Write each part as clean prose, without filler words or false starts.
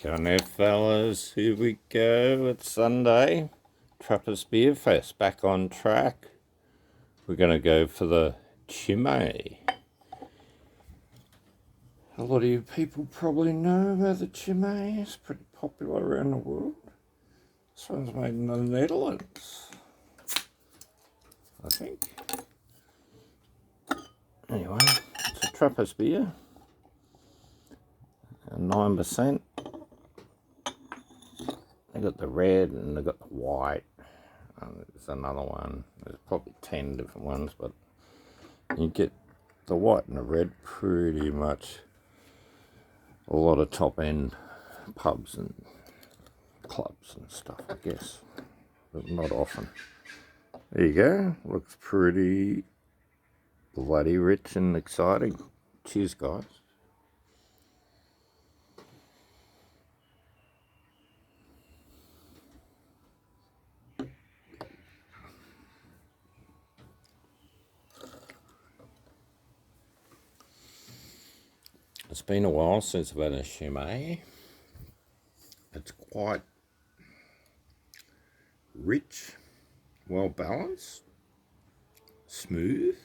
Come there, fellas. Here we go. It's Sunday. Trappiste Beer Fest back on track. We're going to go for the Chimay. A lot of you people probably know about the Chimay. It's pretty popular around the world. This one's made in the Netherlands, I think. Anyway, it's a Trappiste beer. 9%. They got the red and they got the white. There's another one. There's probably 10 different ones, but you get the white and the red pretty much a lot of top end pubs and clubs and stuff, I guess, but not often. There you go. Looks pretty bloody rich and exciting. Cheers, guys. It's been a while since I've had a Chimay. It's quite rich, well balanced, smooth,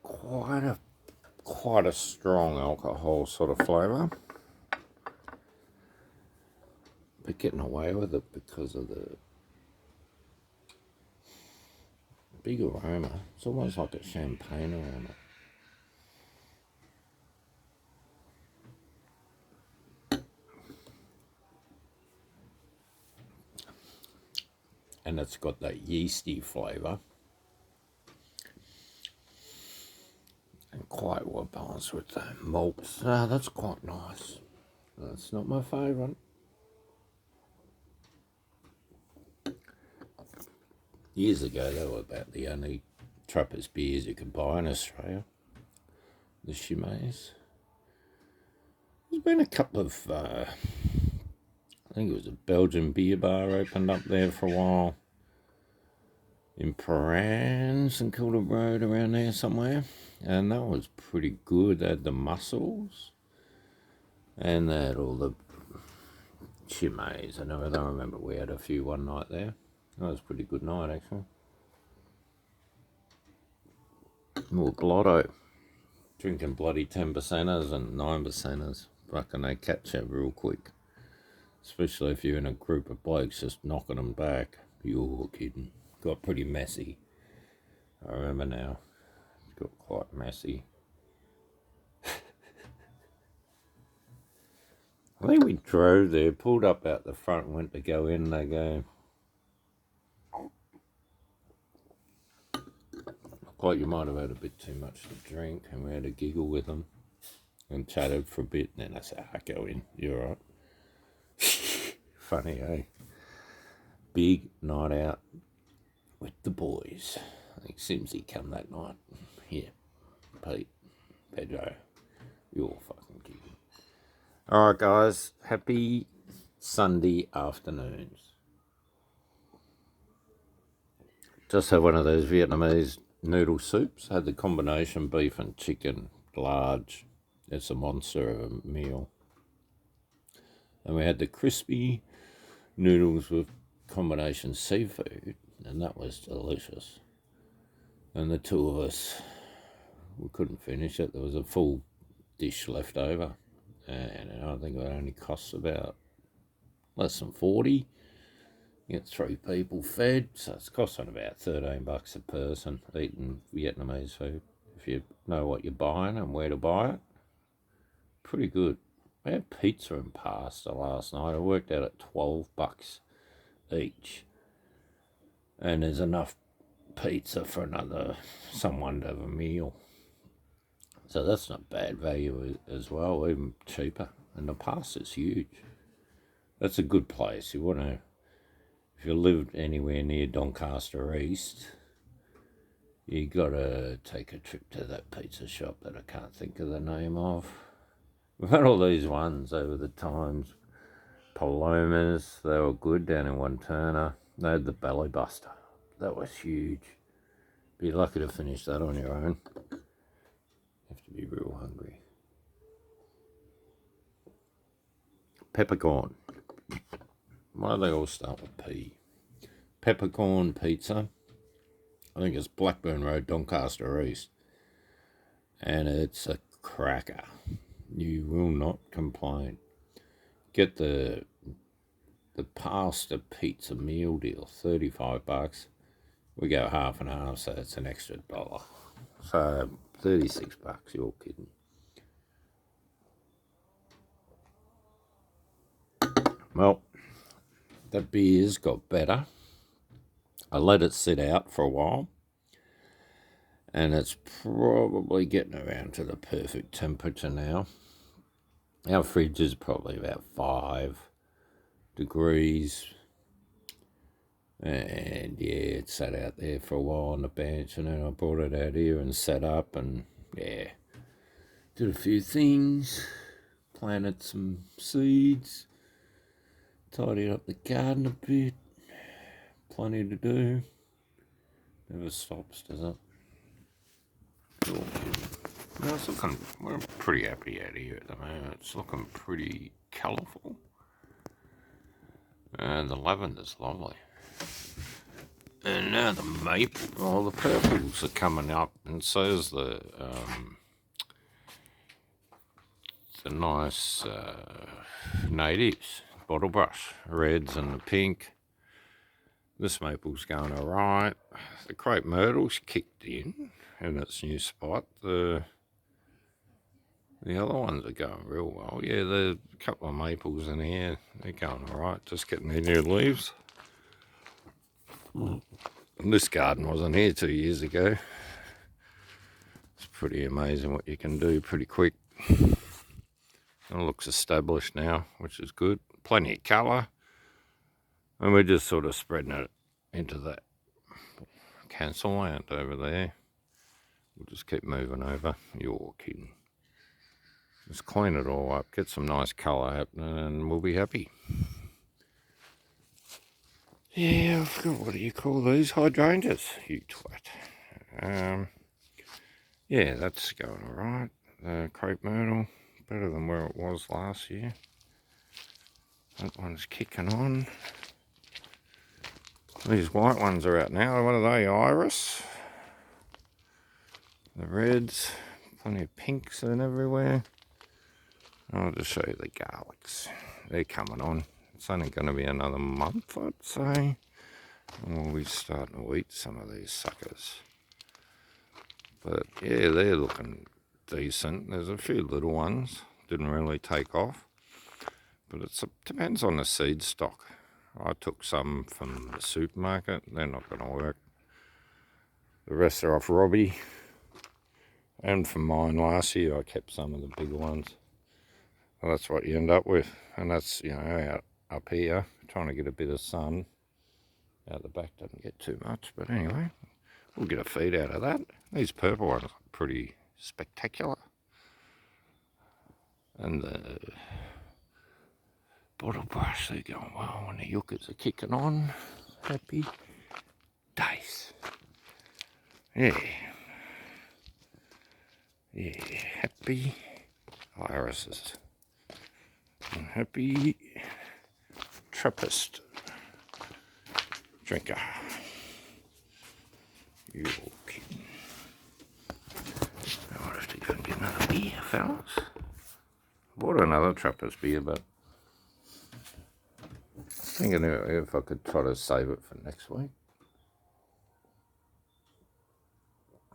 quite a strong alcohol sort of flavour, but getting away with it because of the big aroma. It's almost like a champagne aroma. And it's got that yeasty flavour. And quite well balanced with the malts. That's quite nice. That's not my favourite. Years ago, they were about the only Trappiste beers you could buy in Australia. The Chimays. There's been a couple of, I think it was a Belgian beer bar opened up there for a while. In Paran, St Kilda Road, around there somewhere. And that was pretty good. They had the mussels. And they had all the Chimays. I remember we had a few one night there. That was a pretty good night, actually. More blotto. Drinking bloody 10%ers and 9%ers. Fucking they catch you real quick. Especially if you're in a group of blokes just knocking them back. You're kidding. Got pretty messy. I remember now. It got quite messy. I think we drove there, pulled up out the front, went to go in, they go, like you might have had a bit too much to drink, and we had a giggle with them and chatted for a bit, and then I said, go in, you're all right. Funny, eh? Big night out with the boys. I think Simsy come that night. Yeah, Pete, Pedro, you're fucking kidding. All right, guys, happy Sunday afternoons. Just had one of those Vietnamese noodle soups. Had the combination beef and chicken, large. It's a monster of a meal. And we had the crispy noodles with combination seafood, and that was delicious. And the two of us, we couldn't finish it. There was a full dish left over, and I think it only costs about less than 40. You get 3 people fed, so it's costing about $13 a person eating Vietnamese food. If you know what you're buying and where to buy it, pretty good. We had pizza and pasta last night. It worked out at $12 each, and there's enough pizza for someone to have a meal. So that's not bad value as well, even cheaper. And the pasta's huge. That's a good place. You want to, if you lived anywhere near Doncaster East, you got to take a trip to that pizza shop that I can't think of the name of. We've had all these ones over the times. Palomas, they were good down in Wanturna. They had the Belly Buster. That was huge. Be lucky to finish that on your own. You have to be real hungry. peppercorn. Why do they all start with P? Peppercorn pizza. I think it's Blackburn Road, Doncaster East. And it's a cracker. You will not complain. Get the pasta pizza meal deal, $35. We go half and half, so it's an extra $1. So $36, you're kidding. Well, the beers got better. I let it sit out for a while, and it's probably getting around to the perfect temperature now. Our fridge is probably about 5 degrees, and yeah, it sat out there for a while on the bench, and then I brought it out here and set up, and yeah, did a few things, planted some seeds, tidied up the garden a bit. Plenty to do. Never stops, does it? Well, it's looking, we're pretty happy out here at the moment. It's looking pretty colourful. And the lavender's lovely. And now the maple, the purples are coming up, and so's the nice natives, bottle brush, reds and the pink. This maple's going alright. The crepe myrtle's kicked in its new spot. The other ones are going real well. Yeah, the couple of maples in here, they're going alright, just getting their new leaves. And this garden wasn't here 2 years ago. It's pretty amazing what you can do pretty quick. It looks established now, which is good. Plenty of colour. And we're just sort of spreading it into that cancel land over there. We'll just keep moving over. You're kidding. Just clean it all up, get some nice colour happening, and we'll be happy. Yeah, I forgot, what do you call these? Hydrangeas, you twat. Yeah, that's going alright. The crepe myrtle, better than where it was last year. That one's kicking on. These white ones are out now. What are they? Iris. The reds. Plenty of pinks and everywhere. I'll just show you the garlics. They're coming on. It's only going to be another month, I'd say. And we'll be starting to eat some of these suckers. But yeah, they're looking decent. There's a few little ones. Didn't really take off. But it depends on the seed stock. I took some from the supermarket. They're not going to work. The rest are off Robbie. And from mine last year, I kept some of the bigger ones. Well, that's what you end up with. And that's, you know, out up here, trying to get a bit of sun. Out the back doesn't get too much. But anyway, we'll get a feed out of that. These purple ones are pretty spectacular. And the bottle brush, they're going well, and the yuccas are kicking on. Happy days. Yeah. Yeah, happy irises. And happy Trappiste drinker. You're kidding. I might have to go and get another beer, fellas. Bought another Trappist beer, but thinking if I could try to save it for next week.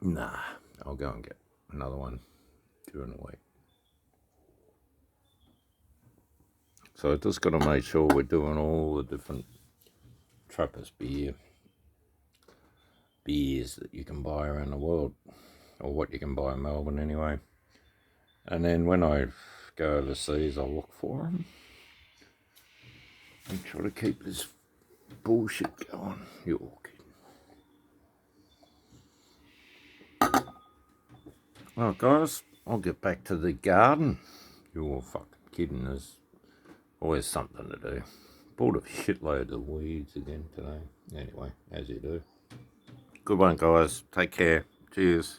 Nah, I'll go and get another one during the week. So I just got to make sure we're doing all the different Trappist beers that you can buy around the world, or what you can buy in Melbourne anyway. And then when I go overseas, I'll look for them and try to keep this bullshit going. You're kidding. Well, guys, I'll get back to the garden. You're fucking kidding. There's always something to do. Bought a shitload of weeds again today. Anyway, as you do. Good one, guys. Take care. Cheers.